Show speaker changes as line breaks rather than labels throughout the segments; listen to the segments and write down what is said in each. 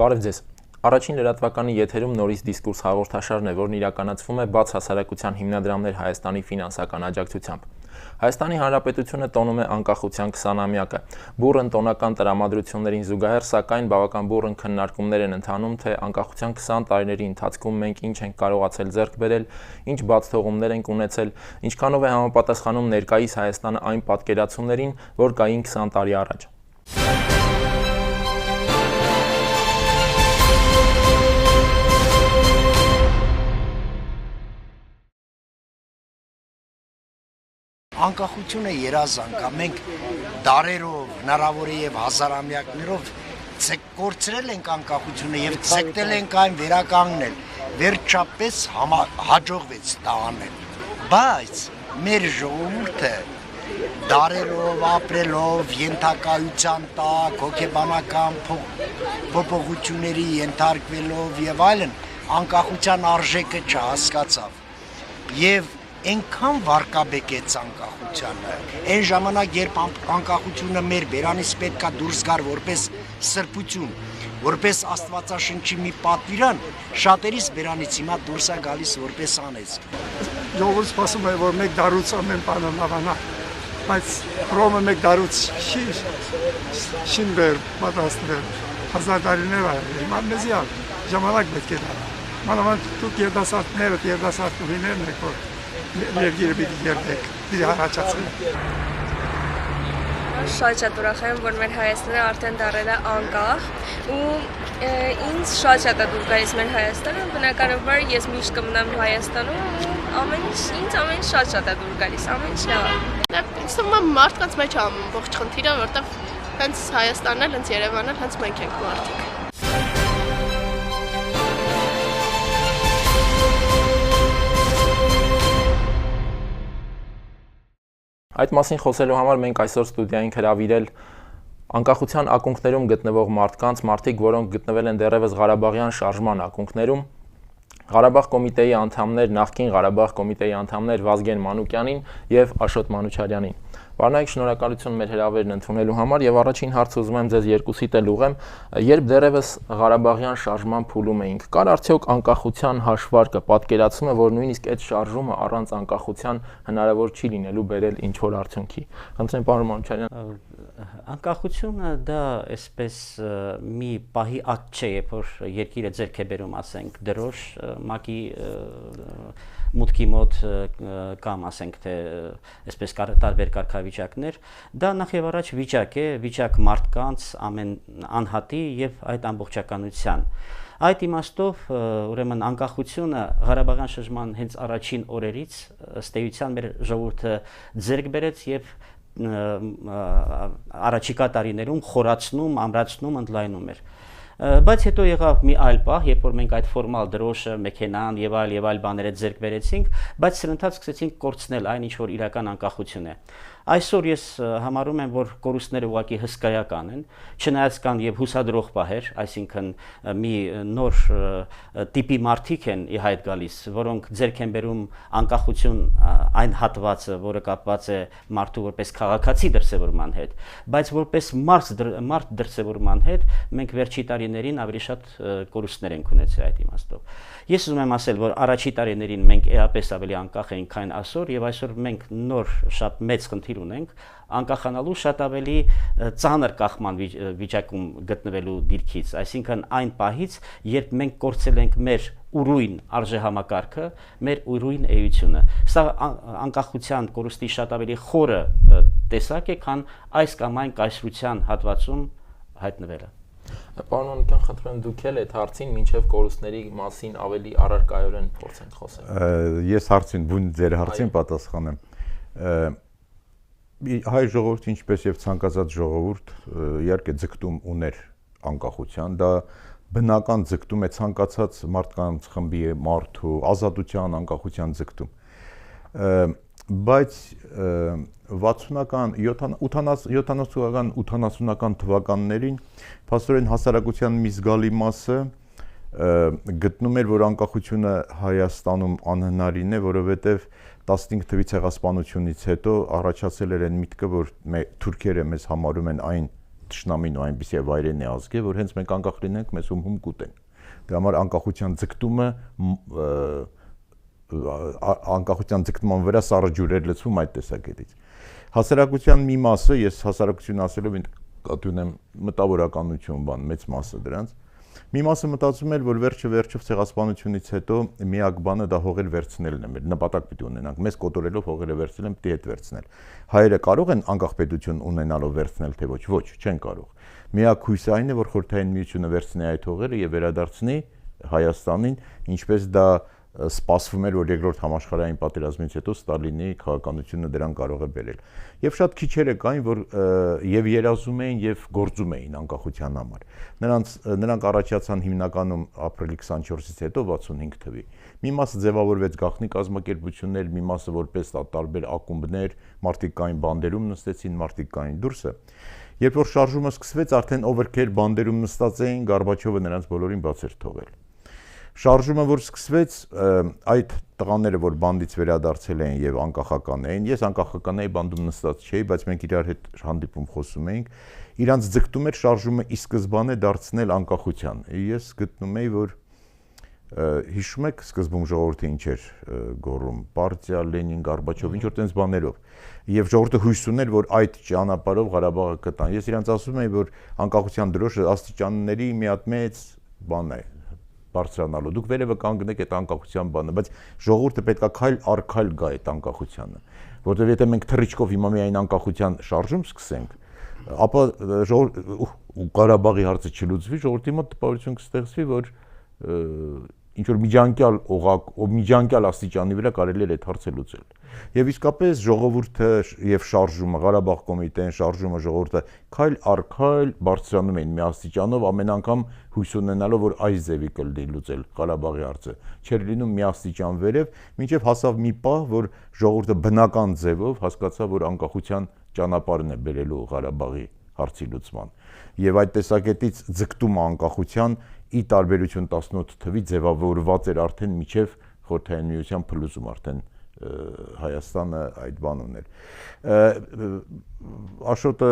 Բարև ձեզ։ Առաջին լրատվականի եթերում նորից դիսկուրս հաղորդաշարն է, որն իրականացվում է բաց հասարակության հիմնադրամներ Հայաստանի ֆինանսական աջակցությամբ։ Հայաստանի Հանրապետությունը տոնում է անկախության 20-ամյակը։ Բուռն տոնական տրամադրություններին զուգահեռ, սակայն բավական բուռն քննարկումներ են ընթանում, թե անկախության 20 տարիների ընթացքում մենք ինչ ենք կարողացել ձեռք բերել, ինչ բացթողումներ ենք ունեցել, ինչքանով է համապատասխանում ներկայիս Հայաստանը այն պատկերացումներին, որ կային 20 տարի առաջ։
Անկախությունը երազանք է, մենք դարերով, հնարավոր է եւ հազարամյակներով կորցրել ենք անկախությունը եւ ցեկտել ենք այն վերականգնել, վերջապես հաջողվեց դա անել։ Բայց մեր ժողովուրդը դարերով ապրելով, ենթակայության տակ, հոգեբանական փոփոխությունների ենթարկվելով եւ այլն, անկախության արժեքը չհասկացավ։ Եվ այնքան վարկաբեկեց անկախությանը, այն ժամանակ, երբ անկախությունը մեր բերանից պետքա դուրս գար որպես սրբություն, որպես աստվածաշնչի մի պատվիրան, շատերիս բերանից հիմա դուրս է գալիս որպես անեծք։
Ժողովուրդը սպասում է, որ մեկ դարուց ամեն բանը լավանա, բայց Ռոմը մեկ դարուց շինվեր, պատրաստվեր, 1000 տարիներ է, հիմա մեզի ժամանակ պետք է դա։ Մանավանդ դուք երդասարտուհիներն եք, որ ներգիրը պիտի երդեք, պիտի հարաճացնեք։
Շատ շատ ուրախ եմ, որ մեր Հայաստանը արդեն դարել է անկախ ու ինձ շատ է դուր գալիս մեր Հայաստանը, բնականաբար ես միշտ կմնամ Հայաստանում ու ինձ ամեն ինչ շատ է դուր գալիս, ամեն ինչ լավ է։
Ինձ թվում է մարդկանց մեջ է ամբողջ խնդիրը, որտեղ հենց Հայաստանն էլ, հենց Երևանն էլ, հենց մենք ենք մարդիկ։
Այդ մասին խոսելու համար մենք այսօր ստուդիա ենք հրավիրել անկախության ակունքներում գտնվող մարդիկ, որոնք գտնվել են դեռևս Ղարաբաղյան շարժման ակունքներում, Ղարաբաղ կոմիտեի անդամներ, նախկին Ղարաբաղ կոմիտեի անդամներ Վազգեն Մանուկյանին եւ Աշոտ Մանուչարյանին։ Բարնայք, շնորհակալություն մեր հրավերն ընդունելու համար եւ առաջին հարցը ուզում եմ ձեզ երկուսիդ էլ ուղղեմ, երբ դեռևս Ղարաբաղյան շարժման փուլում էինք, կար արդյոք անկախության հաշվարկը, պատկերացումը, որ նույնիսկ այդ շարժումը առանց անկախության հնարավոր չի լինելու բերել ինչ որ արդյունքի։ Խնդրեմ, պարոն Մանուչարյան։
Անկախությունը դա այսպես մի պահի ակտ չէ, երբ որ երկիրը ձեռք է բերում, ասենք, դրոշ, մակի մուտքի մոտ կամ ասենք թե այսպես տարբեր կարգավիճակներ, դա նախ եւ առաջ վիճակ է, վիճակ մարդկանց, ամեն անհատի եւ այդ ամբողջականության։ Այդ իմաստով ուրեմն անկախությունը Ղարաբաղյան շրջման հենց առաջին օրերից ըստ էության մեր ժողովուրդը ձեռք բերեց եւ առաջիկա տարիներում խորացնում, ամրացնում, ընդլայնում էր։ Բայց հետո եղավ մի այլ պահ, երբ որ մենք այդ ֆորմալ դրոշը, մեքենան եւ այլ բաները ձեռք բերեցինք, բայց սրընթաց սկսեցինք կորցնել այն, ինչ որ իրական անկախություն է։ Այսօր ես համարում եմ, որ կորուստները ուղղակի հսկայական են, չնայած կան եւ հուսադրող պահեր, այսինքն մի նոր տիպի մարդիկ են ի հայտ գալիս, որոնք ձեռք են բերում անկախություն այն հատվածը, որը կապված է մարդու որպես քաղաքացի դրսևորման հետ, բայց որպես մարդ դրսևորման հետ մենք վերջի տարիներին ավելի շատ կորուստներ ենք ունեցել այդ իմաստով։ Ես ուզում եմ ասել, որ առաջի տարիներին մենք էապես ավելի անկախ էինք, քան այսօր, եւ այսօր մենք նոր շատ մեծ խնդիր ունենք անկախանալու շատ ավելի ծանր կախման վիճակում գտնվելու դիրքից, այսինքն այն պահից, երբ մենք կորցրել ենք մեր ուրույն արժեհամակարգը, մեր ուրույն էությունը։ Սա անկախության կորուստի շատ ավելի խորը տեսակ է, քան այս կամ այն կայսրության հատվածում հայտնվելը։
Պարոն Մանուկյան, խնդրում եմ դուք էլ այդ հարցին մինչև կորուստների մասին ավելի առարկայորեն փորձենք խոսել։
Ես հարցին, բուն ձեր հարցին պատասխանեմ։ Հայ ժողովուրդը, ինչպես եւ ցանկացած ժողովուրդ, իհարկե ձգտում ուներ անկախության, դա բնական ձգտում է ցանկացած մարդկանց խմբի մարդու ազատության, անկախության ձգտում։ Բայց 60-ական, 70-ական, 80-ական թվականներին փաստորեն հասարակության մի զգալի մասը գտնում էր, որ անկախությունը Հայաստանում անհնարին է, որովհետև 15 թվի ցեղասպանությունից հետո առաջացել էր այն միտքը, որ թուրքերը մեզ համարում են այն թշնամին ու այնպիսի վայրենի ազգ է, որ հենց մենք անկախ լինենք, մեզ հում կուտեն։ Դրա համար անկախության ձգտման վրա սառը ջուրեր լցվում այդ տեսակետից։ Հասարակության մի մասը, ես հասարակություն ասելով կատի ունեմ մտավորականություն բան, մեծ մասը դրանց, մի մասը մտածում էր, որ վերջով ցեղասպանությունից հետո միակ բանը դա հողեր վերցնելն է, մեր նպատակ պիտի ունենանք, մեզ կոտորելով հողերը վերցնել, պիտի հետ վերցնել։ Հայերը կարող են անկախ պետություն ունենալով վերցնել, թե ոչ, չեն կարող։ Միակ հույսը այն է, որ Խորհրդային Միությունը վերցնի այդ հողերը եւ վերադարձնի Հայաստանին, ինչպես դա սպասվում էր, որ երկրորդ համաշխարհային պատերազմից հետո Ստալինի քաղաքականությունը դրան կարող է բերել։ Եվ շատ քիչերը կային, որ եւ երազում էին եւ գործում էին անկախության համար։ Նրանք առաջացան հիմնականում ապրիլի 24-ից հետո 65 թվի։ Մի մասը ձևավորվեց գաղտնի կազմակերպություններ, մի մասը որպես տարբեր ակումբներ, մարդիկ կային բանդերում նստեցին, մարդիկ կային դուրսը։ Երբ որ շարժումը սկսվեց, արդեն overkill բանդերում նստած էին, Գորբաչովը նրանց բոլորին բաց էր թողել։ Շարժումը որ սկսվեց, այդ տղաները, որ բանդից վերադարձել էին եւ անկախական էին, ես անկախական էի, բանդում նստած չէի, բայց մենք իրար հետ հանդիպում խոսում էինք, իրանց ձգտում էր շարժումը ի սկզբանե դարձնել անկախության։ Ես գտնում էի, որ հիշում եք սկզբում ժողովուրդը ինչ էր գոռում, պարտիա, Լենին, Գորբաչով, ինչ որ տենց բաներով։ Եվ ժողովուրդը հույս ուներ, որ այդ ճանապարհով Ղարաբաղը կտան։ Ես իրանց ասում էի, որ անկախության դրոշը աստիճանների մի հատ մեծ բան է բարձրանալու։ Դուք վերևը կանգնեք այդ անկախության բանը, բայց ժողովուրդը պետքա քայլ առ քայլ գա այդ անկախությանը, որովհետև եթե մենք թռիչքով հիմա միայն անկախության շարժում սկսենք, ապա Ղարաբաղի հարցը չլուծվի, ժողովրդի մոտ տպավորություն կստեղծվի, որ ինչ որ միջանկյալ աստիճանի վրա կարելի է այդ հարցը լուծել։ Եվ իսկապես ժողովուրդը եւ շարժումը, Ղարաբաղ կոմիտեն, շարժումը, ժողովուրդը քայլ առ քայլ բարձրանում էին մի աստիճանով, ամեն անգամ հույս ունենալով, որ այս ձևի կլինի լուծել Ղարաբաղի հարցը։ Չէր լինում մի աստիճան վերև, մինչև հասավ մի պահ, որ ժողովուրդը բնական ձևով հասկացավ, որ անկախության ճանապարհն է բերելու Ղարաբաղի հարցի լուծման։ Եվ այդ տեսակետից ձգտումը անկախության ի տարբերություն 18 թվի ձևավորված էր արդեն միջև Խորհրդային Միության փլուզում, արդեն Հայաստանը այդ բան ուներ։ Աշոտը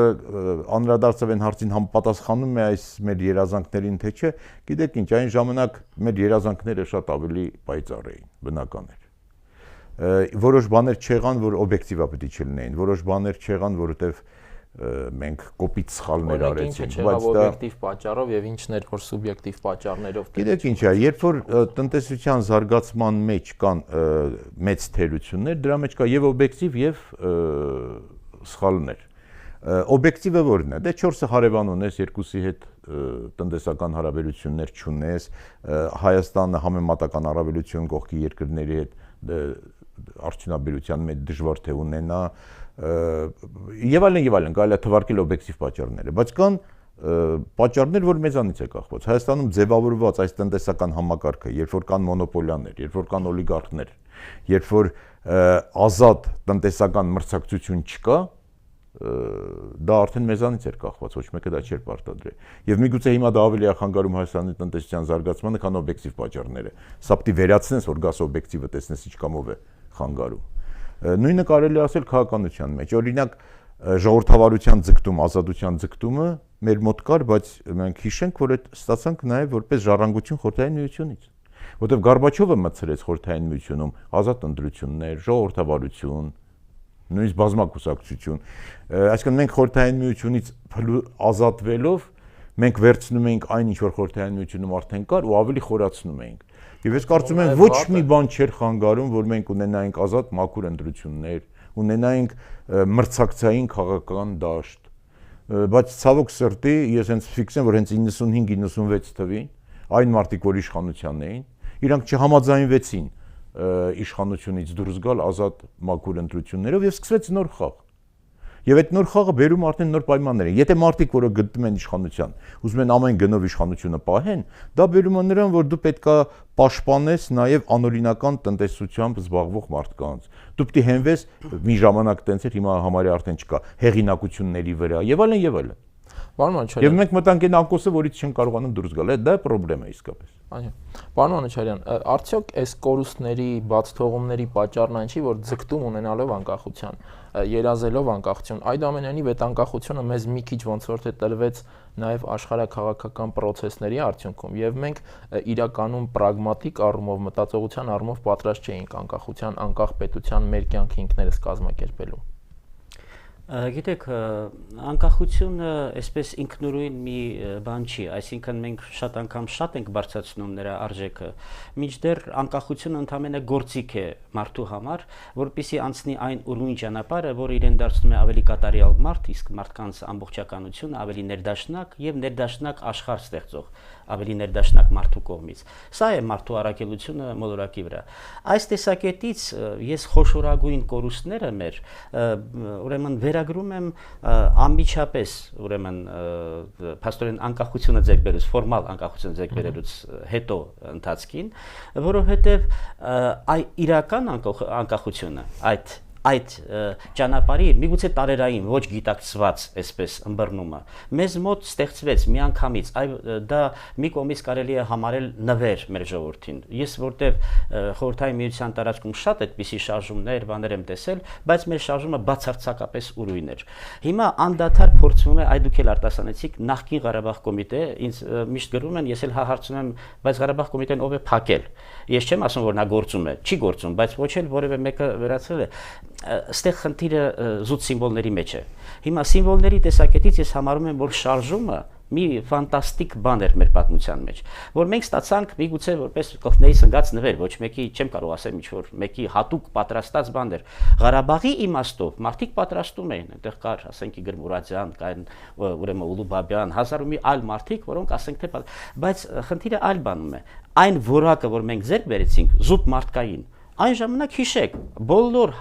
անդրադարձավ այն հարցին համապատասխանում է այս մեր երազանքներին թե չէ, գիտեք ինչ, այն ժամանակ մեր երազանքները շատ ավելի պայծառ էին, բնական էր։ Որոշ բաներ չեղան, որ օբյեկտիվա պետք չլինեին, որոշ բաներ չեղան, որովհետև մենք կոպիտ սխալներ արեցինք,
բայց դա օբյեկտիվ պատճառով եւ ինչն էր որ սուբյեկտիվ պատճառներով։
Գիտեք ինչ է, երբ որ տնտեսության զարգացման մեջ կան մեծ թերություններ, դրա մեջ կա եւ օբյեկտիվ եւ սխալներ։ Օբյեկտիվը որն է։ Դե 4 հարևան ունես, երկուսի հետ տնտեսական հարաբերություններ չունես, Հայաստանը համեմատական առավելություն կողքի երկրների հետ արդյունաբերության մեջ դժվար թե ունենա եւ այլն, կարելի է թվարկել օբյեկտիվ պատճառները, բայց կան պատճառներ, որ մեզանից է կախված։ Հայաստանում ձևավորված այս տնտեսական համակարգը, երբ որ կան մոնոպոլիաներ, երբ որ կան օլիգարխներ, երբ որ ազատ տնտեսական մրցակցություն չկա, դա արդեն մեզանից էր կախված, ոչ մեկը դա չէր պարտադրել։ Եվ միգուցե հիմա դա ավելի է խանգարում Հայաստանի տնտեսության զարգացմանը, քան օբյեկտիվ պատճառները։ Սա պիտի վերացնես, որ գաս օբյեկտիվը տեսնես ինչ կամով է խանգարում։ Նույնը կարելի ասել քաղաքականության մեջ։ Օրինակ ժողովրդավարության ձգտում, ազատության ձգտումը մեր մոտ կար, բայց մենք հիշենք, որ այդ ստացանք նաև որպես ժառանգություն Խորհրդային Միությունից, որտեղ Գորբաչովը մտցրեց Խորհրդային Միությունում ազատ ընտրություններ, ժողովրդավարություն, նույնիսկ բազմակուսակցություն։ Այսինքն մենք Խորհրդային Միությունից ազատվելով մենք վերցնում էինք այն, ինչ որ Խորհրդային Միությունում արդեն կար ու ավելի խորացնում էինք։ Եվ ես կարծում եմ ոչ մի բան չէր խանգարում, որ մենք ունենայինք ազատ մաքուր ընտրություններ, ունենայինք մրցակցային քաղաքական դաշտ, բայց ցավոք սրտի ես հենց ֆիքսեմ, որ հենց 95-96 թվին այն մարդիկ, որ իշխանության էին, իրանք չհամաձայնվեցին իշխանությունից դուրս գալ ազատ մաքուր ընտրություններով եւ սկսվեց նոր խաղ։ Եվ այդ նոր խաղը բերում արդեն նոր պայմաններ են։ Եթե մարդիկ, որը գտնում են իշխանության, ուզում են ամեն գնով իշխանությունը պահեն, դա բերում է նրան, որ դու պետքա պաշտպանես նաև անօրինական տնտեսությամբ զբաղվող մարդկանց։ Դու պետք է հենվես մի ժամանակ տենց էր, հիմա համարյա արդեն չկա, հեղինակությունների վրա եւ այլն եւ այլն։
Պարոն Անչարյան։
Եվ մենք մտանք այն անկոսը, որից չեն կարողանում դուրս գալ։ Դա պրոբլեմ է իսկապես։
Այո։ Պարոն Անչարյան, արդյոք այս կորուստների, բաց թողումների պատճառն այն չի, որ ձգտում ունենալով անկախության, երազելով անկախություն, այդուամենայնիվ այդ անկախությունը մեզ մի քիչ ոնց որ թե տրվեց նաև աշխարհաքաղաքական process-ների արդյունքում, եւ մենք իրականում պրագմատիկ առումով, մտածողության առումով պատրաստ չէինք անկախության, անկախ պետության մեր կյանքը ինքներս կազմակերպելու։
Գիտեք, անկախությունը այսպես ինքնուրույն մի բան չի, այսինքն մենք շատ անգամ շատ ենք բարձրացնում նրա արժեքը, մինչդեռ անկախությունը ընդհանրապես գործիք է մարդու համար, որպեսզի անցնի այն ուրույն ճանապարհը, որը իրեն դարձնում է ավելի կատարյալ մարդ, իսկ մարդկանց ամբողջականությունը ավելի ներդաշնակ եւ ներդաշնակ աշխարհ ստեղծող, ավելի ներդաշնակ մարդու կողմից։ Սա է մարդու առաքելությունը մոլորակի վրա։ Այս տեսակետից ես խոշորագույն կորուստները մեր ուրեմն վերագրում եմ անմիջապես ուրեմն փաստորեն անկախությունը ձեռք բերելուց, ֆորմալ անկախությունը ձեռք բերելուց հետո ընթացքին, որովհետև իրական անկախությունը այդ ճանապարհի միգուցե տարերային ոչ գիտակցված այսպես ըմբռնումը մեզ մոտ ստեղծվեց միանգամից, դա մի կողմից կարելի է համարել նվեր մեր ժողովրդին։ Ես որտեվ խորհրդային միության տարածքում շատ այդպիսի շարժումներ, բաներ եմ տեսել, բայց մեր շարժումը բացարձակապես ուրույն էր։ Հիմա անդադար փորձվում է, այ դուք էլ արտասանեցիք, նախկին Ղարաբաղ կոմիտե, ինձ միշտ գրում են, ես էլ հարցնում եմ, բայց Ղարաբաղ կոմիտեն ով է փակել։ Ես չեմ ասում, որ նա գործում է, չի գործում, բայց ոչ էլ որևէ մեկը վերացրել է։ Այստեղ խնդիրը զուտ սիմվոլների մեջ է։ Հիմա սիմվոլների տեսակետից ես համարում եմ, որ շարժումը մի ֆանտաստիկ բան էր մեր պատմության մեջ, որ մենք ստացանք միգուցե որպես կողմներից ընկած նվեր, ոչ մեկի չեմ կարող ասել ինչ-որ մեկի հատուկ պատրաստած բան էր։ Ղարաբաղի իմաստով մարդիկ պատրաստում էին, այնտեղ կար, ասենք Իգոր Մուրադյան, կային ուրեմն Ուլուբաբյան, հազար ու մի այլ մարդիկ, որոնք ասենք թե, բայց խնդիրը այլ բանում է։ Այն որակը, որ մենք ձեռք բերեցինք, զուտ մարդկային, այն ժամանակ հիշեք, բոլոր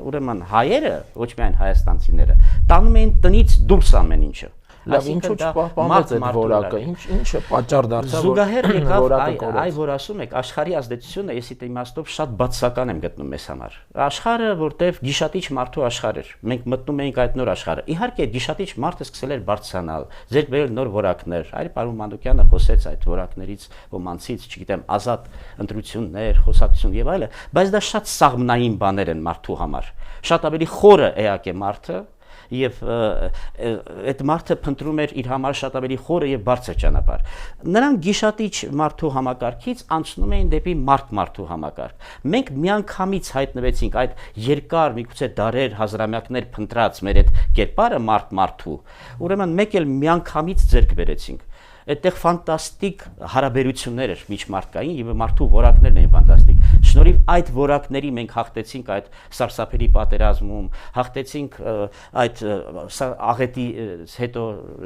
ուրեմն հայերը, ոչ միայն հայաստանցիները, տանում էին տնից դուրս ամեն ինչը։
Լավ, ինչու չպահպանվեց այդ որակը, ինչը պատճառ դարձավ, որ
զուգահեռ եկավ այ որ ասում եք, աշխարհի ազդեցությունը, ես իդ իմաստով շատ բացասական եմ գտնում մեզ համար։ Աշխարհը, որտեվ գիշատիչ մարդու աշխարհ էր, մենք մտնում էինք այդ նոր աշխարհը։ Իհարկե, գիշատիչ մարդը սկսել էր բարձրանալ, ձեր բերել նոր որակներ, այլ պարոն Մանուկյանը խոսեց այդ որակներից, ոմանցից, չգիտեմ, ազատ ընտրություններ, խոսակցություն եւ այլը, բայց դա շատ սաղմնային բաներ են մարդու համար։ Շատ ավելի խորը էակ է մարդը, եւ այդ մարդը փնտրում էր իր համար շատ ավելի խորը եւ բարձր ճանապարհ։ Նրանք գիշատիչ մարդու համակարգից անցնում էին դեպի մարդու համակարգ։ Մենք միանգամից հայտնվեցինք այդ երկար, միգուցե դարեր, հազարամյակներ փնտրած մեր այդ կերպարը մարդու։ Ուրեմն մեկ էլ միանգամից ձեռք բերեցինք։ Այդտեղ ֆանտաստիկ հարաբերություններ էր միջմարտկային եւ մարդու որակներն էին ֆանտաստիկ։ Շնորհիվ այդ որակների մենք հաղթեցինք այդ սարսափելի պատերազմում, հաղթեցինք այդ աղետի հետո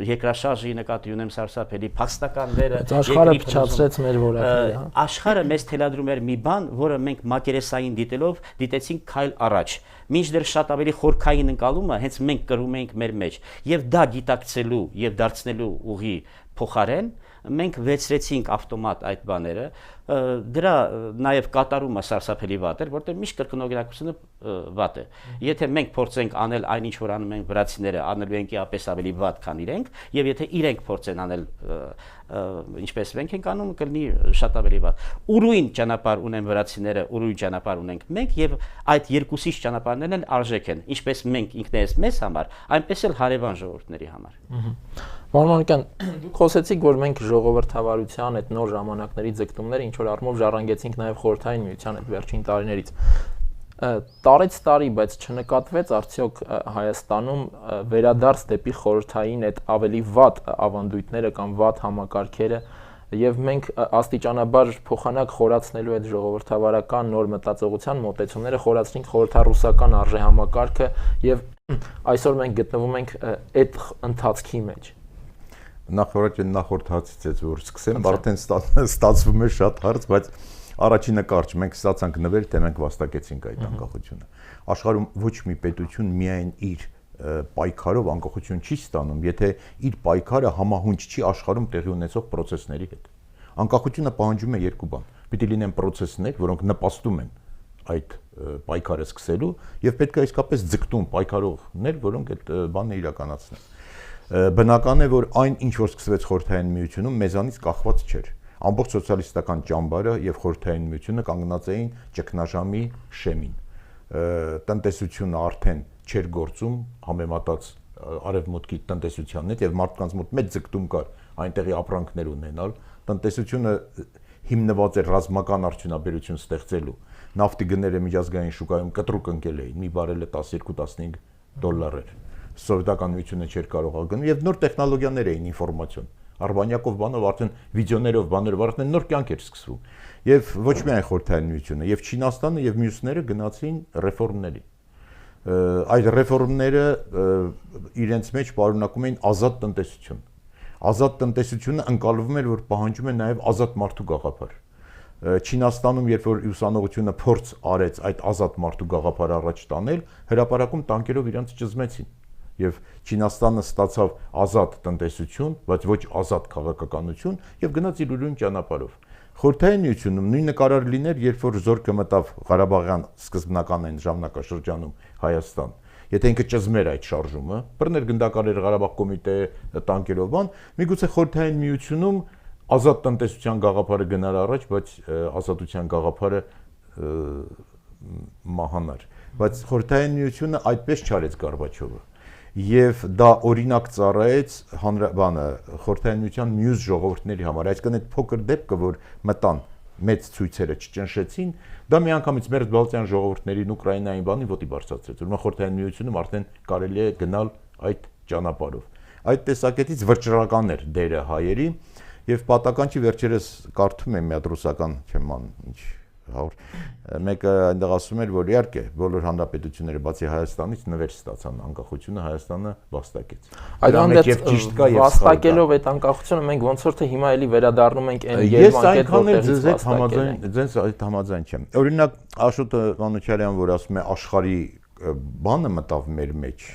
երկրաշարժի նկատի ունեմ սարսափելի փախստականները,
աշխարհը փչացրեց մեր որակները։
Աշխարհը մեզ թելադրում էր մի բան, որը մենք մակերեսային դիտելով դիտեցինք քայլ առաջ։ Մինչդեռ շատ ավելի խորքային ընկալումը հենց մենք կրում էինք մեր մեջ, եւ դա գիտակցելու եւ դարձնելու ուղի փոխարեն մենք վեցրեցինք ավտոմատ այդ բաները, դրա նաև կատարումը սարսափելի վատ էր, որտեղ միշտ կրկնօրինակությունը վատ է։ Եթե մենք փորձենք անել այն ինչ որ անում են վրացիները, անելու ենք իապես ավելի վատ, քան իրենք, եւ եթե իրենք փորձեն անել ինչպես մենք ենք անում, կլինի շատ ավելի վատ։ Ուրույն ճանապարհ ունեն վրացիները, ուրույն ճանապարհ ունենք մենք, եւ այդ երկուսից ճանապարհներն են արժեք են, ինչպես մենք ինքներս մեզ համար, այնպես էլ հարևան ժողովուրդների համար։
Պարոն Մանուկյան, դուք խոսեցիք, որ մենք ժողովրդավարության այդ նոր ժամանակների ձգտումները ինչ որ առումով ժառանգեցինք նաև խորհրդային միության այդ վերջին տարիներից։ Տարեց տարի, բայց չնկատվեց արդյոք Հայաստանում վերադարձ դեպի խորհրդային այդ ավելի վատ ավանդույթները կամ վատ համակարգերը, եւ մենք աստիճանաբար փոխանակ խորացնելու այդ ժողովրդավարական նոր մտածողության մոտեցումները խորացրինք խորհրդառուսական արժեհամակարգը եւ այսօր մենք գտնվում ենք այդ ընթացքի մեջ։
Նախորդ հացից որ սկսեմ, արդեն ստացվում է շատ հարց, բայց առաջինը կարճ, մենք ստացանք նվեր, թե մենք վաստակեցինք այդ անկախությունը։ Աշխարհում ոչ մի պետություն միայն իր պայքարով անկախություն չի ստանում, եթե իր պայքարը համահունչ չի աշխարհում տեղի ունեցող process-ների հետ։ Անկախությունը պահանջում է երկու բան։ Պիտի լինեն process-ներ, որոնք նպաստում են այդ պայքարը սկսելու, եւ պետք է իսկապես ձգտում պայքարողներ, որոնք այդ բանը իրականացնեն։ Բնական է, որ այն ինչ որ սկսվեց Խորհրդային Միությունում մեզանից կախված չէր։ Ամբողջ սոցիալիստական ճամբարը եւ Խորհրդային Միությունը կանգնած էին ճգնաժամի շեմին։ Տնտեսությունը արդեն չէր գործում համեմատած արևմուտքի տնտեսությանն հետ եւ մարդկանց մոտ մեծ ձգտում կար այնտեղի ապրանքներ ունենալ։ Տնտեսությունը հիմնված էր ռազմական արդյունաբերություն ստեղծելու։ Նավթի գները միջազգային շուկայում կտրուկ ընկել էին, մի բարելը 12-15 դոլար էր։ Սովետական Միությունը չէր կարող գնել եւ նոր տեխնոլոգիաներ էին ինֆորմացիոն։ Արբանյակով բանով արդեն վիդեոներով բաներով արդեն նոր կյանք էր սկսվում։ Եվ ոչ միայն Խորհրդային Միությունը, եւ Չինաստանը եւ մյուսները գնացին ռեֆորմների։ Այդ ռեֆորմները իրենց մեջ պարունակում էին ազատ տնտեսություն։ Ազատ տնտեսությունը ընկալվում էր, որ պահանջում է նաեւ ազատ մարդու գաղափար։ Չինաստանում, երբ որ ուսանողությունը փորձ արեց այդ ազատ մարդու գաղափարը առաջ տանել, հրապարակում տանկերով իրանց ճզմեցին։ Եվ Չինաստանը ստացավ ազատ տնտեսություն, բայց ոչ ազատ քաղաքականություն եւ գնաց իր ուրույն ճանապարհով։ Խորհրդային Միությունում նույնը կարող լիներ, երբ որ զորքը մտավ Ղարաբաղյան սկզբնական այն ժամանակաշրջանում Հայաստան։ Եթե ինքը ճզմեր այդ շարժումը, բռներ գնդակարեր Ղարաբաղ կոմիտե տանկերով բան, միգուցե Խորհրդային Միությունում ազատ տնտեսության գաղափարը գնար առաջ, բայց ազատության գաղափարը մահանար։ Բայց Խորհրդային Միությունը այդպես չարեց Գորբաչովը։ Եվ դա օրինակ ծառայեց Խորհրդային Միության մյուս ժողովուրդների համար, այսինքն այդ փոքր դեպքը, որ մտան մեծ ցույցերը չճնշեցին, դա միանգամից մեր բալտյան ժողովուրդներին Ուկրաինային բանի ոտի բարձրացրեց, որ Խորհրդային Միությունում արդեն կարելի է գնալ այդ ճանապարհով։ Այդ տեսակետից վճռական էր դերը հայերի, եւ պատական չի վերջերս կարդում եմ մի հատ ռուսական չեմ ան ինչ մեկը այնտեղ ասում էր, որ իհարկե բոլոր հանրապետությունները բացի Հայաստանից նվեր ստացան անկախությունը, Հայաստանը վաստակեց։
Այդ վաստակելով այդ անկախությունը մենք ոնց որ թե հիմա էլի վերադառնում ենք այն երմանկետ,
որտեղից այդ համաձայն չեմ։ Օրինակ Աշոտ Մանուչարյան, որ ասում է աշխարհի բանը մտավ մեր մեջ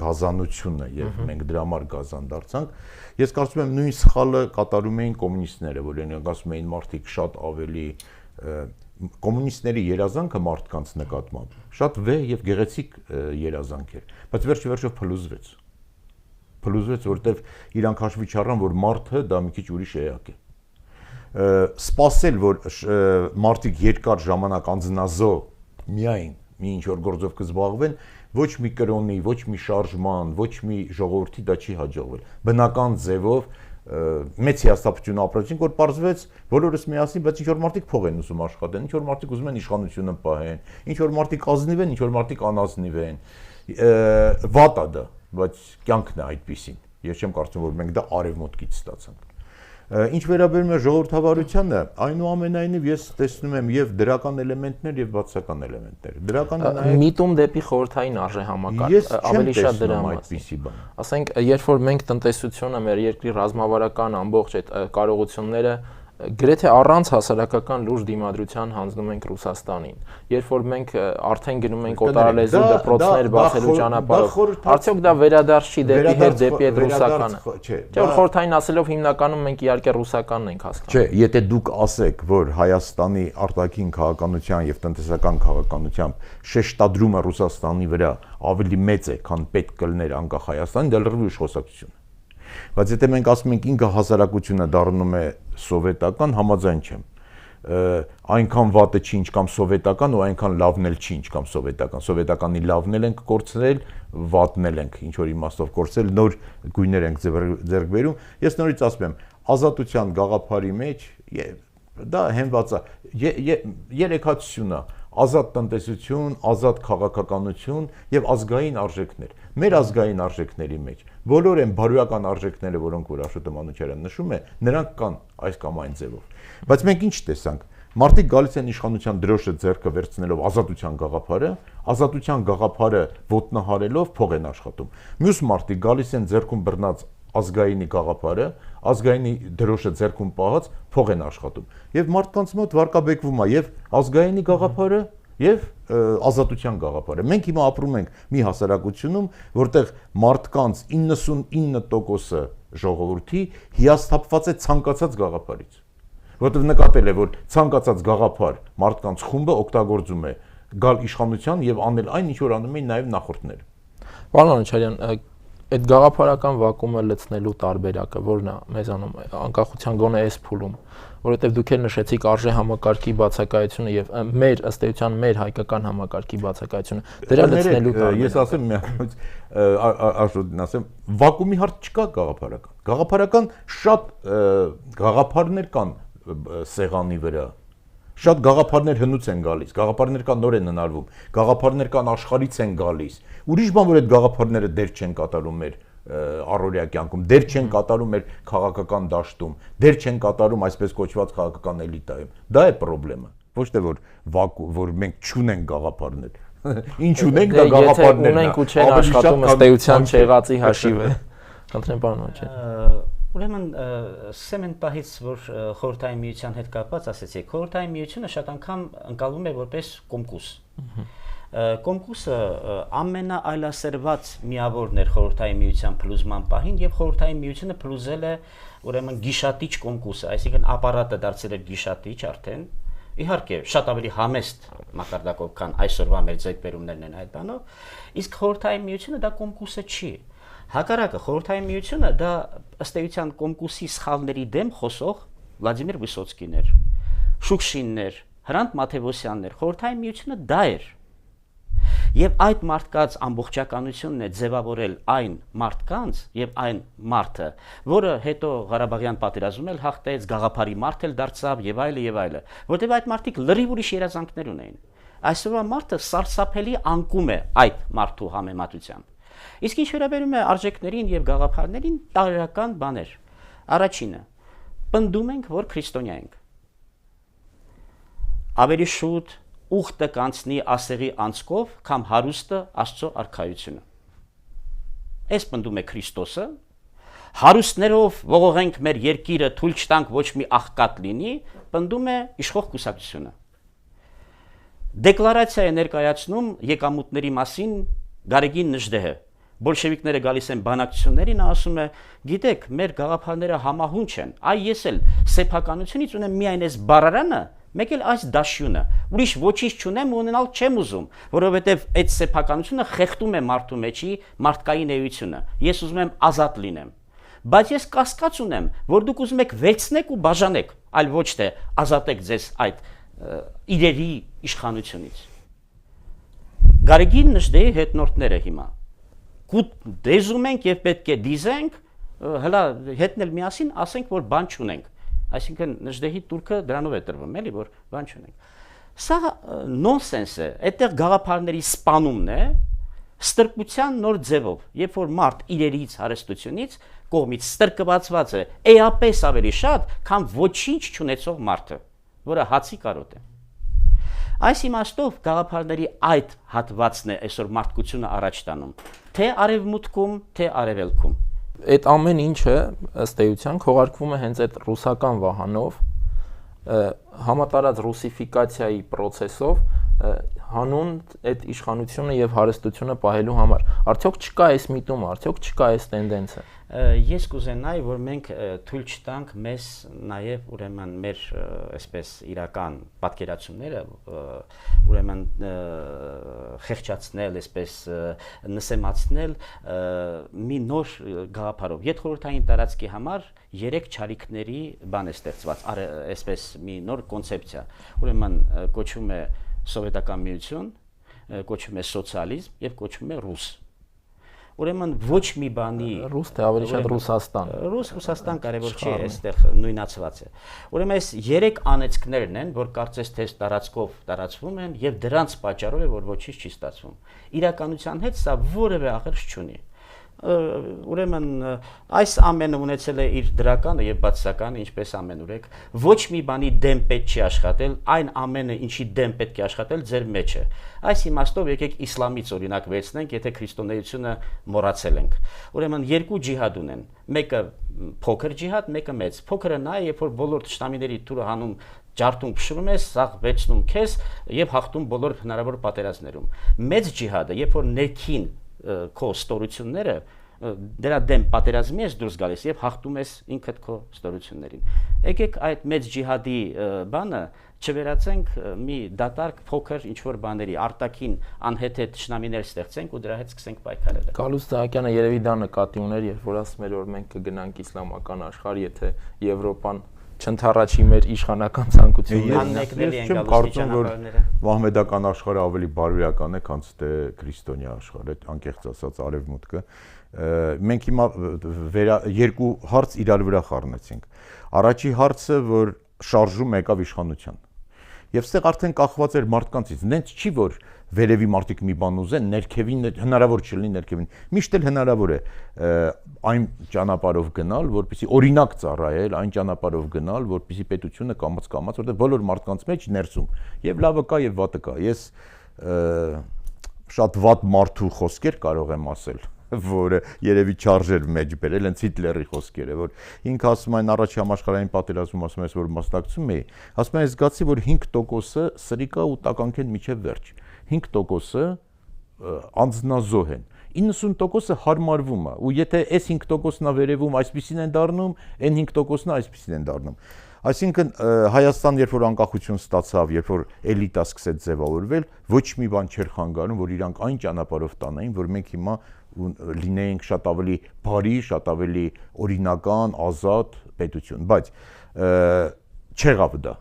գազանությունը եւ մենք դրա համար գազան դարձանք, ես կարծում եմ նույն սխալը կատարում էին կոմունիստները, որ իրենք ասում էին մարդիկ շատ ավելի կոմունիստների երազանքը մարդկանց նկատմամբ շատ վեհ եւ գեղեցիկ երազանք էր, բայց վերջիվերջով փլուզվեց, որտեվ իրանք հաշվի չառան, որ մարդը դա մի քիչ ուրիշ էակ է։ Սպասել, որ մարդիկ երկար ժամանակ անձնազո միայն մի ինչ որ գործով կզբաղվեն, ոչ մի կրոնի, ոչ մի շարժման, ոչ մի ժողովրդի դա չի հաջողվել։ Բնական ձևով մեծ հիասթափություն ապրեցինք, որ պարզվեց բոլորս միասին, բայց ինչ որ մարդիկ փող են ուզում աշխատեն, ինչ որ մարդիկ ուզում են իշխանությունը պահեն, ինչ որ մարդիկ ազնիվ են, ինչ որ մարդիկ անազնիվ են։ Վատ է դա, բայց կյանքն է այդպիսին։ Ես չեմ կարծում, որ մենք դա արևմուտքից ստացանք։ Ինչ վերաբերում է ժողովրդավարությանը, այնուամենայնիվ ես տեսնում եմ եւ դրական էլեմենտներ եւ բացական էլեմենտներ։ Դրականը նաեւ
միտում դեպի խորհրդային արժե համակարգ, ավելի շատ դրա
մասին։
Ասենք, երբ որ մենք տնտեսությունը, մեր երկրի ռազմավարական ամբողջ այդ կարողությունները գրեթե առանց հասարակական լուրջ դիմադրության հանձնում ենք Ռուսաստանին։ Երբ որ մենք արդեն գնում ենք օտարալեզու դպրոցներ բացելու ճանապարհով, արդյոք դա վերադարձ չի դեպի հետ դեպի այդ ռուսականը։ Չէ, որ խորհրդային ասելով հիմնականում մենք իհարկե ռուսականն ենք հասկանում։
Չէ, եթե դուք ասեք, որ Հայաստանի արտաքին քաղաքականության եւ տնտեսական քաղաքականությամբ շեշտադրումը Ռուսաստանի վրա ավելի մեծ է, քան պետք կլներ անկախ Հայաստանի, դա լրիվ իշխոսակցություն է։ Բայց եթե մենք ասում ենք ինքը հասարակությունը դառնում է սովետական, համաձայն չեմ։ Այնքան վատը չի, ինչքան սովետական, ու այնքան լավն էլ չի, ինչքան սովետական։ Սովետականի լավն էլ ենք կորցրել, վատն էլ ենք ինչ որ իմաստով կորցրել, նոր գույներ ենք ձեռք բերում։ Ես նորից ասում եմ, ազատության գաղափարի մեջ դա հենված է երեքացություն է, ազատ տնտեսություն, ազատ քաղաքականություն եւ ազգային արժեքներ։ Մեր ազգային արժեքների մեջ բոլոր են բարոյական արժեքները, որոնք որ Աշոտ Մանուչարյանը նշում է, նրանք կան այս կամ այն ձևով։ Բայց մենք ինչ տեսանք։ Մարդիկ գալիս են իշխանության դրոշը ձեռքը վերցնելով ազատության գաղափարը ոտնահարելով փող են աշխատում։ Մյուս մարդիկ գալիս են ձեռքում բռնած ազգայինի գաղափարը, ազգայինի դրոշը ձեռքում պահած փող են աշխատում։ Եվ մարդկանց մոտ վարկաբեկվում է եւ ազգայինի գաղափարը եւ ազատության գաղափարը։ Մենք հիմա ապրում ենք մի հասարակությունում, որտեղ մարդկանց 99%-ը ժողովրդի հիասթափված է ցանկացած գաղափարից։ Որտեղ նկատել է, որ ցանկացած գաղափար մարդկանց խումբը օգտագործում է գալ իշխանության եւ անել այն, ինչ որ անում էին նաեւ նախորդները։
Պարոն Անուչարյան, Այդ գաղափարական վակուումը լցնելու տարբերակը որն է մեզանում անկախության գոնե այս փուլում, որովհետև դուք էլ նշեցիք արժե համակարգի բացակայությունը եւ մեր ըստ էության մեր հայկական համակարգի բացակայությունը դրա լցնելու տարբերակը։
Ես ասեմ միանգամից Աշոտին ասեմ, վակուումի հարց չկա գաղափարական։ Գաղափարական շատ գաղափարներ կան սեղանի վրա։ Շատ գաղափարներ հնուց են գալիս, գաղափարներ կան նոր են հնարվում, գաղափարներ կան աշխարհից են գալիս։ Ուրիշ բան որ այդ գաղափարները դեր չեն կատարում մեր առօրյա կյանքում, դեր չեն կատարում մեր քաղաքական դաշտում, դեր չեն կատարում այսպես կոչված քաղաքական էլիտայում։ Դա է խնդրեմը։ Ոչ թե որ մենք չունենք գաղափարներ։ Ինչ ունենք դա գաղափարներն են։
Ունենք ու չեն աշխատում ըստ էության չեղածի հաշիվը։ Խնդրեմ պարոն Հոչյան։
Ուրեմն սեմեն պահից որ խորհրդային միության հետ կապված ասեցիք, խորհրդային միությունը շատ անգամ ընկալվում է որպես կոմկուս։ Կոմկուսը ամենաայլասերված միավորն էր խորհրդային միության փլուզման պահին եւ խորհրդային միությունը փլուզել է ուրեմն գիշատիչ կոմկուսը, այսինքն ապարատը դարձել էր գիշատիչ արդեն։ Իհարկե, շատ ավելի համեստ մակարդակով քան այսօրվա մեր ձեռքբերումներն են այդ բանով, իսկ խորհրդային միությունը դա կոմկուսը չի։ Հակառակը խորհրդային միությունը դա ըստ էության կոմկուսի սխալների դեմ խոսող Վլադիմիր Վիսոցկիներ, Շուկշիններ, Հրանտ Մաթևոսյաններ, խորհրդային միությունը դա էր։ Եվ այդ մարդկանց ամբողջականությունն է ձևավորել այն մարդկանց եւ այն մարդը, որը հետո Ղարաբաղյան պատերազմում էլ հաղթեց, գաղափարի մարդ էլ դարձավ եւ այլը եւ այլը, որտեղ այդ մարդիկ լրիվ ուրիշ երազանքներ ունեին։ Այսօրվա մարդը սարսափելի անկում է այդ մարդու համեմատությամբ։ Իսկ ինչ վերաբերում է արժեքներին եւ գաղափարներին, տարերական բաներ։ Առաջինը, պնդում ենք, որ քրիստոնյա ենք։ Ավելի շուտ ուխտը կանցնի ասեղի անցքով, կամ հարուստը Աստծո արքայությունը։ Այս պնդում է Քրիստոսը, հարուստներով ողողենք մեր երկիրը, թույլ չտանք ոչ մի աղքատ լինի, պնդում է իշխող կուսակցությունը։ Դեկլարացիա է ներկայացնում եկամուտների մասին Գարեգին Նժդեհը։ Բոլշևիկները գալիս են բանակցություններին, ասում է, գիտեք, մեր գաղափարները համահունչ են, այ ես էլ սեփականությունից ունեմ միայն այս բառարանը, մեկ էլ այս դաշյունը, ուրիշ ոչինչ չունեմ ու ունենալ չեմ ուզում, որովհետև այդ սեփականությունը խեղդում է մարդու մեջի մարդկային էությունը, ես ուզում եմ ազատ լինեմ, բայց ես կասկած ունեմ, որ դուք ուզում եք վերցնեք ու բաժանեք, այլ ոչ թե ազատեք ձեզ այդ իրերի իշխանությունից։ Գարեգին Նժդեհի հետնորդները հիմա դեզում ենք եւ պետք է դիզենք, հլա հետնել միասին ասենք, որ բան չունենք։ Այսինքն Նժդեհի турքը դրանով է տրվում, էլի, որ բան չունենք։ Սա նոնսենս է, այդտեղ գաղափարների սպանումն է, ստրկության նոր ձևով, երբ որ մարդ իրերից հարստությունից կողմից ստրկվածված է, էապես ավելի շատ, քան ոչինչ չունեցող մարդը, որը հացի կարոտ է։ Այս իմաստով գաղափարների այդ հատվածն է այսօր մարդկությունը առաջ տանում, թե արևմուտքում, թե արևելքում։
Այդ ամեն ինչը ըստ էության քողարկվում է հենց այդ ռուսական վահանով, համատարած ռուսիֆիկացիայի process-ով հանուն այդ իշխանությունը եւ հարստությունը պահելու համար։ Արդյոք չկա այս միտումը, արդյոք չկա այս տենդենսը։
Ես կուզենայի, որ մենք թույլ չտանք մեզ նաև ուրեմն մեր այսպես իրական պատկերացումները ուրեմն խեղճացնել, այսպես նսեմացնել մի նոր գաղափարով։ Յետխորհրդային տարածքի համար 3 չարիքների բան է ստեղծված, այսպես մի նոր կոնցեպցիա։ Ուրեմն կոչվում է սովետական միություն, կոչվում է սոցիալիզմ եւ կոչվում է ռուս։ Ուրեմն ոչ մի բանի
ռուս թե ավելի շատ Ռուսաստան։
Ռուսաստան կարևոր չի, այստեղ նույնացված է։ Ուրեմն այս 3 անեծքներն են, որ կարծես թե տարածքով տարածվում են եւ դրանց պատճառով է, որ ոչինչ չի ստացվում։ Իրականության հետ սա որևէ ախերս չունի։ Ուրեմն այս ամենը ունեցել է իր դրականը եւ բացասականը, ինչպես ամենուրեք, ոչ մի բանի դեմ պետք չի աշխատել, այն ամենը, ինչի դեմ պետք է աշխատել, ձեր մեջ է։ Այս իմաստով եկեք իսլամից օրինակ վերցնենք, եթե քրիստոնեությունը մոռացել ենք։ Ուրեմն երկու ջիհադ ունեն, մեկը փոքր ջիհադ, մեկը մեծ։ Փոքրը նա է, երբ որ բոլոր թշնամիների թուրը հանում ջարդում փշրում ես, սաղ վերցնում քեզ եւ հաղթում բոլոր հնարավոր պատերազմներում։ Մեծ ջիհադը, երբ որ ներքին քո ստորությունները դրա դեմ պատերազմի ես դուրս գալիս եւ հաղթում ես ինքդ քո ստորություններին։ Եկեք այդ մեծ ջիհադի բանը չվերածենք մի դատարկ փոքր ինչ որ բաների, արտաքին անհեթեթ ճշնամիներ ստեղծենք ու դրա հետ սկսենք պայքարել։
Գալուս Սահակյանը երևի դա նկատի ուներ, երբ որ ասում էր, որ մենք կգնանք իսլամական աշխարհ, եթե Եվրոպան չընթառաջի մեր իշխանական ցանկությունները։
Չեմ կարծում, որ մահմեդական աշխարհը ավելի բարոյական է, քան թե քրիստոնյա աշխարհը, անկեղծ ասած արևմուտքը։ Մենք հիմա երկու հարց իրար վրա խառնեցինք։ Առաջի հարցը, որ շարժում եկավ իշխանության։ Եվ ստեղ արդեն կախված էր մարդկանցից։ Նենց չի, որ վերևի մարդիկ մի բան ուզեն, ներքևին հնարավոր չլինի ներքևին։ Միշտ էլ հնարավոր է այն ճանապարհով գնալ, որպեսզի օրինակ ծառայել, այն ճանապարհով գնալ, որպեսզի պետությունը կամաց, որտեղ բոլոր մարդկանց մեջ ներսում եւ լավը կա եւ վատը կա։ Ես շատ վատ մարդու խոսքեր կարող եմ ասել, որը երևի չարժեր մեջ բերել, հենց Հիտլերի խոսքերը, որ ինքը ասում այն առաջի համաշխարհային պատերազմում ասում ես, որ մասնակցում էի, ասում ես զգացի, որ 5%-ը սրիկա ու տականքեն միջև վերջ, 5%-ը անձնազոհ են, 90%-ը հարմարվում է, ու եթե այս 5%-ն է վերևում այսպիսին են դառնում, այն 5%-ն է այսպիսին են դառնում։ Այսինքն Հայաստան, երբ որ անկախություն ստացավ, երբ որ էլիտա սկսեց ձևավորվել, ոչ մի բան չէր խանգարում, որ իրանք այն ճանապարհով տանային, որ մենք հիմա լինեինք շատ ավելի բարի, շատ ավելի օրինական, ազատ պետություն, բայց չեղավ դա։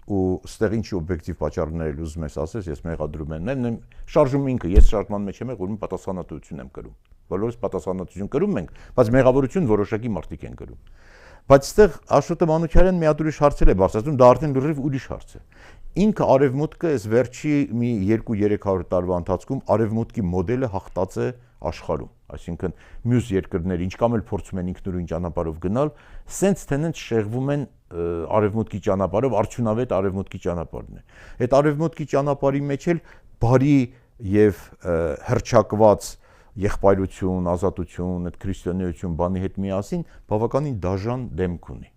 Ու ստեղ ինչի օբյեկտիվ պատճառներ ուզում ես ասես, ես մեղադրում եմ, շարժում ինքը, ես շարժման մեջ եմ, որ պատասխանատվություն եմ կրում։ Բոլորս պատասխանատվություն կրում ենք, բայց մեղավորություն որոշակի մարդիկ են կրում։ Բայց ստեղ Աշոտը Մանուկյանն մի հատ ուրիշ հարցեր է բարձրացնում, դա արդեն լրիվ ուրիշ հարց է։ Ինքը արևմուտքը այս վերջի մի 2-300 տարվա ընթացքում արևմուտքի մոդելը հաղթած է աշխարհում, այսինքն մյուս երկրները ինչքան էլ փորձում են ինքնուրույն ճանապարհով գնալ, սենց թենենց շեղվում են արևմուտքի ճանապարհով, արդյունավետ արևմուտքի ճանապարհն է։ Այդ արևմուտքի ճանապարհի մեջ էլ բարի եւ հրճակված եղբայրություն, ազատություն, այդ քրիստոնեություն բանի հետ միասին բավականին դաժան դեմք ունի։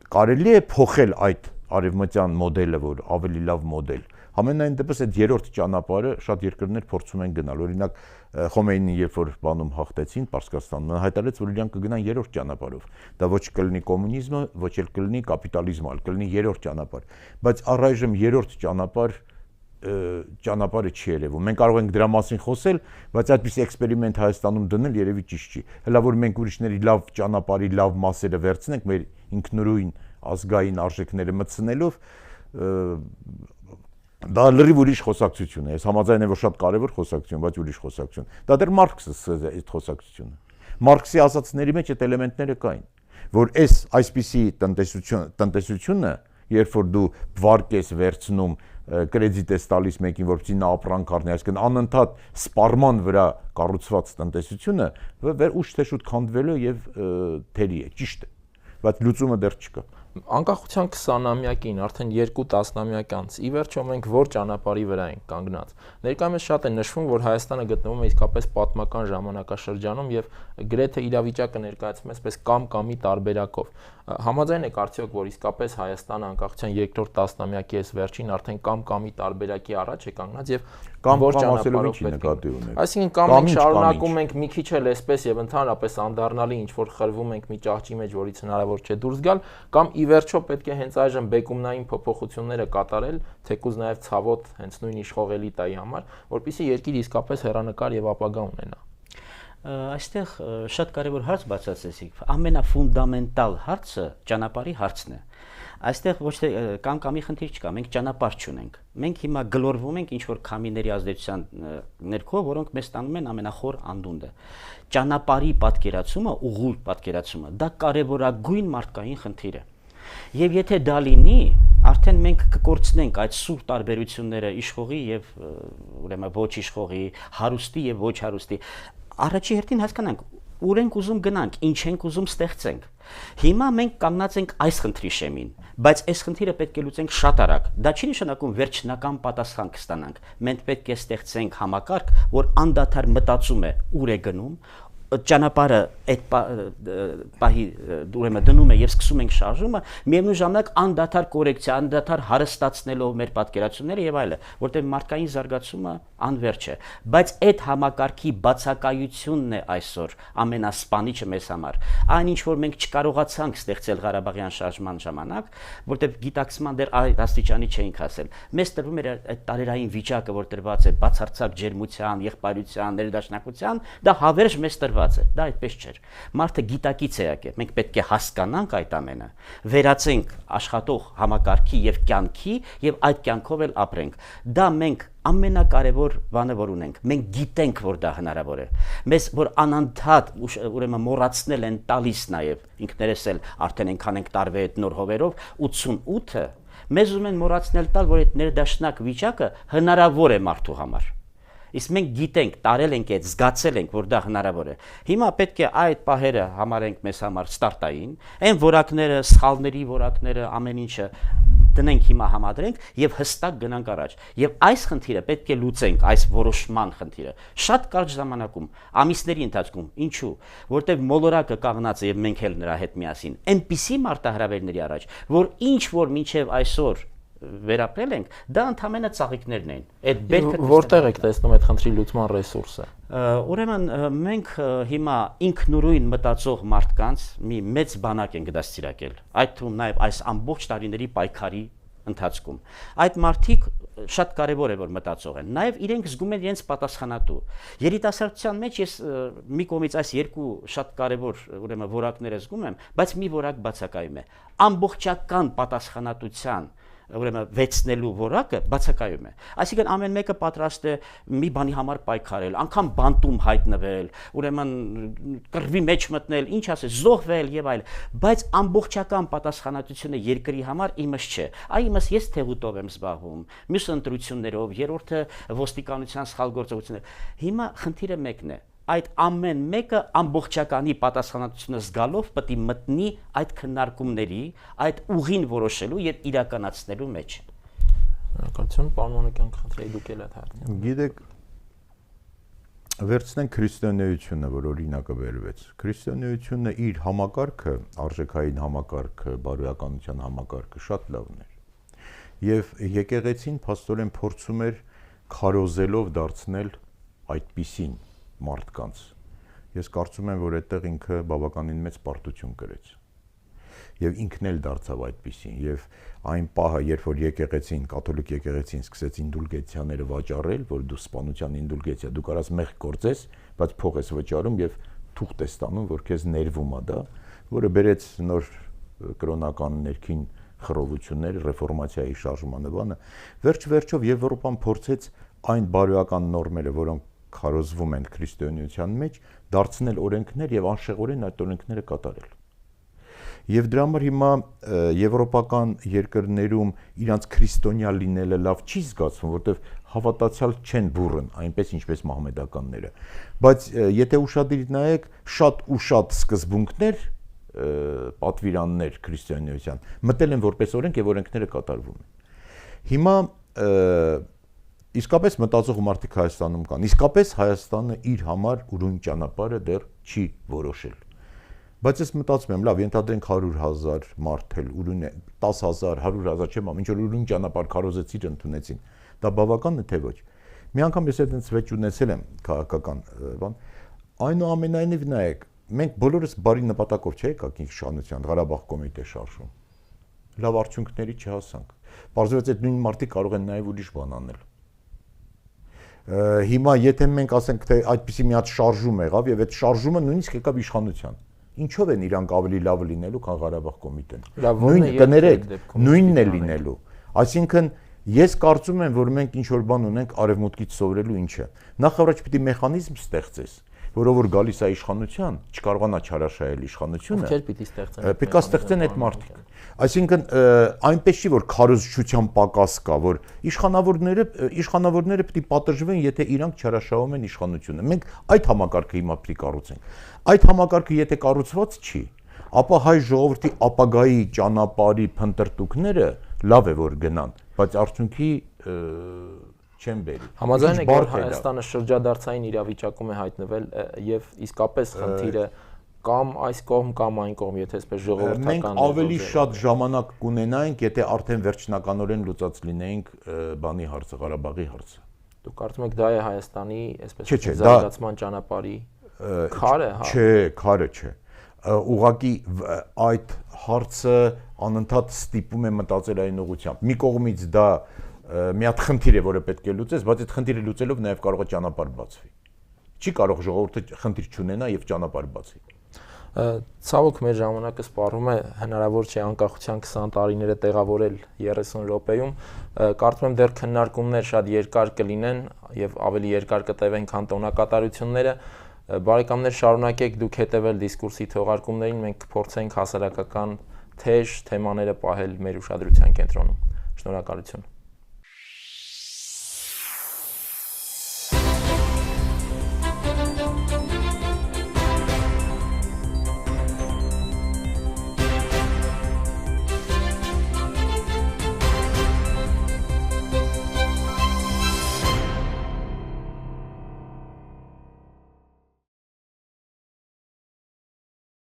Կարելի է փոխել այդ արևմտյան մոդելը, որ ավելի լավ մոդել։ Համենայն դեպս այդ երրորդ ճանապարհը շատ երկրներ փորձում են գնալ։ Օրինակ Խոմեյնին երբ որ բանում հաղթեցին Պարսկաստանում, հայտարարեց, որ իրանք կգնան երրորդ ճանապարհով։ Դա ոչ կլինի կոմունիզմը, ոչ էլ կլինի կապիտալիզմը, այլ կլինի երրորդ ճանապարհ։ Բայց առայժմ երրորդ ճանապարհը չի երևում։ Մենք կարող ենք դրա մասին խոսել, բայց այդպիսի էքսպերիմենտ Հայաստանում դնել երևի ճիշտ չի։ Հələ որ մենք ուրիշների լավ ճանապարհի լավ մասերը վերցնենք մեր ինքնուրույն ազգային արժեքները մտցնելով, դա լրիվ ուրիշ խոսակցություն է։ Ես համաձայն եմ, որ շատ կարևոր խոսակցություն, բայց ուրիշ խոսակցություն։ Դա դեռ Մարքսը սկսեց այդ խոսակցությունը։ Մարքսի ասածների մեջ այդ էլեմենտները կային, որ այսպիսի տնտեսությունը, երբ որ դու վարկ ես վերցնում, կրեդիտ ես տալիս մեկին, որպեսզի նա ապրանք առնի, այսինքն անընդհատ սպառման վրա կառուցված տնտեսությունը ուշ թե շուտ քանդվելու եւ թերի է, ճիշտ է, բայց լուծումը դեռ չկա։
Անկախության 20-ամյակին արդեն 2 տասնամյակ անց ի վերջո մենք որ ճանապարհի վրա ենք կանգնած։ Ներկայումս շատ է նշվում, որ Հայաստանը գտնվում է իսկապես պատմական ժամանակաշրջանում եւ գրեթե իրավիճակը ներկայացվում է այսպես կամ-կամի տարբերակով։ Համաձայն եք արդյոք, որ իսկապես Հայաստանը անկախության 2-րդ տասնամյակի այս վերջին արդեն կամ-կամի տարբերակի առաջ է կանգնած եւ որ ճանապարհով պետք է։ Այսինքն կամ մենք շարունակում ենք մի քիչ էլ այսպես եւ ընդհանրապես անդառնալի ինչ որ խրվում ենք մի ճահճի մեջ, որից հնարավոր չէ դուրս գալ, կամ ի վերջո պետք է հենց այժմ բեկումնային փոփոխությունները կատարել, թեկուզ նաեւ ցավոտ հենց նույն իշխող էլիտայի համար, որպեսզի երկիրը իսկապես հեռանկար եւ ապագա ունենա։
Այստեղ շատ կարևոր հարց բացացեցիք։ Ամենաֆունդամենտալ հարցը ճանապարհի հարցն է։ Այստեղ ոչ թե կամ-կամի խնդիր չկա, մենք ճանապարհ չունենք։ Մենք հիմա գլորվում ենք ինչ-որ քամիների ազդեցության ներքո, որոնք մեզ տանում են ամենախոր անդունդը։ Ճանապարհի պատկերացումը, ուղղույթ պատկերացումը, դա կարևորագույն մարդկային խնդիր է։ Եվ եթե դա լինի, արդեն մենք կկորցնենք այդ սուր տարբերությունները իշխողի եւ ուրեմն ոչ իշխողի, հարուստի եւ ոչ հարուստի։ Առաջի հերթին հասկանանք, ուր ենք ուզում գնանք, ինչ ենք ուզում ստեղծենք։ Հիմա մենք կանգնած ենք այս խնդրի շեմին, բայց այս խնդիրը պետք է լուծենք շատ արագ։ Դա չի նշանակում վերջնական պատասխան կստանանք։ Մենք պետք է ստեղծենք համակարգ, որ անդադար մտածում է ուր է գնում, ճանապարհը այդ պահի ուրեմն դնում է եւ սկսում ենք շարժումը, միևնույն ժամանակ անդադար կորեկցիա, անդադար հարստացնելով մեր պատկերացումները եւ այլը, որտեղ մարդկային զարգացումը անվերջ է, բայց այդ համակարգի բացակայությունն է այսօր ամենասպանիչը մեզ համար։ Այն ինչ որ մենք չկարողացանք ստեղծել Ղարաբաղյան շարժման ժամանակ, որտեղ գիտակցման դեռ այդ աստիճանի չէինք հասել։ Մեզ տրվում էր այդ տարերային վիճակը, որ տրված է բացարձակ ջերմության, եղբայրության, ներդաշնակության, դա հավերժ մեզ տրված է, դա այդպես չէր։ Մարդը գիտակից է եկել, մենք պետք է հասկանանք այդ ամենը, վերացենք աշխատող համակարգի եւ կյանքի եւ այդ կյանքով էլ ապրենք։ Դա մենք ամենակարևոր բանը որ ունենք, մենք գիտենք, որ դա հնարավոր է։ Մեզ որ անընդհատ ուրեմն մոռացնել են տալիս նաեւ ինքներս էլ արդեն այնքան ենք տարվե այդ նոր հովերով 88-ը մեզ ուզում են մոռացնել տալ, որ այդ ներդաշնակ վիճակը հնարավոր է մարդու համար։ Իսկ մենք գիտենք, տարել ենք այդ, զգացել ենք, որ դա հնարավոր է։ Հիմա պետք է այդ պահերը համարենք մեզ համար ստարտային, այն որակները, սխալների որակները, ամեն ինչը դնենք հիմա համադրենք եւ հստակ գնանք առաջ։ Եվ այս խնդիրը պետք է լուծենք, այս որոշման խնդիրը շատ կարճ ժամանակում, ամիսների ընթացքում։ Ինչու՞, որտեղ մոլորակը կանգնած է եւ մենք էլ նրա հետ միասին։ Այնպիսի մարտահրավերների առաջ, որ ինչ որ մինչեւ այսօր վերապրել ենք, դա ընդհանրապես ծաղիկներն են։ Այդ բերքը
որտեղ եք տեսնում այդ խնդրի լուծման ռեսուրսը։
Ուրեմն մենք հիմա ինքնուրույն մտածող մարդկանց մի մեծ բանակ ենք դաստիարակել, այդ թվում նաև այս ամբողջ տարիների պայքարի ընթացքում։ Այդ մարդիկ շատ կարևոր է որ մտածող են, նաև իրենք զգում են իրենց պատասխանատու։ Երիտասարդության մեջ ես մի կողմից այս երկու շատ կարևոր ուրեմն որակները զգում եմ, բայց մի որակ բացակայում է։ Ամբողջական պատասխանատվության ուրեմն վեցնելու որակը բացակայում է։ Այսինքն ամեն մեկը պատրաստ է մի բանի համար պայքարել, անգամ բանտում հայտնվել, ուրեմն կռվի մեջ մտնել, ինչ ասես, զոհվել եւ այլ, բայց ամբողջական պատասխանատվությունը երկրի համար իմս չէ։ Այ ես թեղուտով եմ զբաղվում, մյուս ընտրություններով, երրորդը ոստիկանության սխալ գործողություններ։ Հիմա խնդիրը մեկն է։ Այդ ամեն մեկը ամբողջականի պատասխանատվությունը զգալով պետք է մտնի այդ քննարկումների, այդ ուղին որոշելու եւ իրականացնելու մեջ։
Շնորհակալություն, պարոն Մանուկյան, խնդրեի դուք էլ այդ հարցը։
Գիտեք, վերցնենք քրիստոնեությունը, որ օրինակը վերվեց։ Քրիստոնեությունը իր համակարգը, արժեքային համակարգը, բարոյականության համակարգը շատ լավն էր։ Եվ եկեղեցին փաստորեն փորձում էր քարոզելով դարձնել այդպիսին մարդկանց։ Ես կարծում եմ, որ այդտեղ ինքը բավականին մեծ պարտություն կրեց։ Եվ ինքն էլ դարձավ այդպիսին, եւ այն պահը, երբ որ եկեղեցին, կաթոլիկ եկեղեցին սկսեց ինդուլգենցիաները վաճառել, որ դու սպանության ինդուլգենցիա, դու կարաս մեղք գործես, բայց փող ես վճարում եւ թուղթ ես ստանում, որ քեզ ներվում է դա, որը բերեց նոր կրոնական ներքին խռովություններ, ռեֆորմացիայի շարժմանը բանը։ Վերջ-վերջով Եվրոպան փորձեց այն բարոյական նորմերը, որոնք քարոզվում են քրիստոնեության մեջ, դարձնել օրենքներ եւ անշեղորեն այդ օրենքները կատարել։ Եվ դրա համար հիմա եվրոպական երկրներում իրանց քրիստոնյա լինելը լավ չի զգացվում, որտեղ հավատացյալ չեն բուրըն, այնպես ինչպես մահմեդականները։ Բայց եթե ուշադիր նայեք, շատ ու շատ սկզբունքներ, պատվիրաններ քրիստոնեության մտել են որպես օրենք եւ օրենքները կատարվում են։ Հիմա իսկապես մտածող մարդիկ Հայաստանում կան։ Իսկապես Հայաստանը իր համար ուրույն ճանապարհը դեռ չի որոշել։ Բայց ես մտածում եմ, լավ, ենթադրենք 100,000 մարդ էլ ուրույն 10,000, 100,000 չեմ ամ, ինչ որ ուրույն ճանապարհ քարոզեցիր ընդունեցին։ Դա բավական է թե ոչ։ Մի անգամ ես այդպես վեճ ունեցել եմ քաղաքական բան։ Այնուամենայնիվ նայեք, մենք բոլորս բարի նպատակով չէ եկանք իշխանության, Ղարաբաղ կոմիտե շարժում։ Լավ արդյունքների չհասանք։ Պարզվեց այդ նույն մարդիկ կարող են նաև ուրիշ բան անել։ Հիմա եթե մենք ասենք թե այդպիսի մի հատ շարժում եղավ եւ այդ շարժումը նույնիսկ եկավ իշխանության, ինչով են իրանք ավելի լավ լինելու, քան Ղարաբաղ կոմիտեն։ Նույն կներեք, նույնն է լինելու։ Այսինքն ես կարծում եմ, որ մենք ինչ որ բան ունենք արևմուտքից սովորելու ինչը։ Նախ առաջ պիտի մեխանիզմ ստեղծես, որով որ գալիս է իշխանության, չկարողանա չարաշահել իշխանությունը։
Ովքեր պիտի ստեղծեն։
Պետք է ստեղծեն այդ մարդիկ։ Այսինքն այնպես չի որ քարոզչության պակաս կա, որ իշխանավորները պիտի պատժվեն, եթե իրանք չարաշահում են իշխանությունը։ Մենք այդ համակարգը հիմա պիտի կառուցենք։ Այդ համակարգը եթե կառուցված չի, ապա հայ ժողովրդի ապագայի ճանապարհի փնտրտուքները լավ է որ գնան, բայց արդյունքի չեն բերի։
Համաձայն եք, որ Հայաստանը շրջադարձային իրավիճակում է հայտնվել եւ իսկապես խնդիրը կամ այս կողմ կամ այն կողմ, եթե այսպես ժողովրդական
մենք ավելի շատ ժամանակ կունենայինք, եթե արդեն վերջնականորեն լուծած լինեինք բանի հարցը, Ղարաբաղի հարցը։
Դուք կարծում եք դա է Հայաստանի այսպես զարգացման ճանապարհի քարը, հա։
Չէ, քարը չէ։ Ուղղակի այդ հարցը անընդհատ ստիպում է մտածել այն ուղղությամբ։ Մի կողմից դա մի հատ խնդիր է, որը պետք է լուծես, բայց այդ խնդիրը լուծելով նաև կարող է ճանապարհ բացվի։ Չի կարող ժողովուրդը խնդիր չունենա եւ ճանապարհ բացի։
Ցավոք մեր ժամանակը սպառում է, հնարավոր չէ անկախության 20 տարիները տեղավորել 30 րոպեում։ Կարծում եմ դեռ քննարկումներ շատ երկար կլինեն եւ ավելի երկար կտևեն, քան տոնակատարությունները։ Բարեկամներ, շարունակեք դուք հետևել դիսկուրսի թողարկումներին, մենք կփորձենք հասարակական թեժ թեմաները պահել մեր ուշադրության կենտրոնում։ Շնորհակալություն։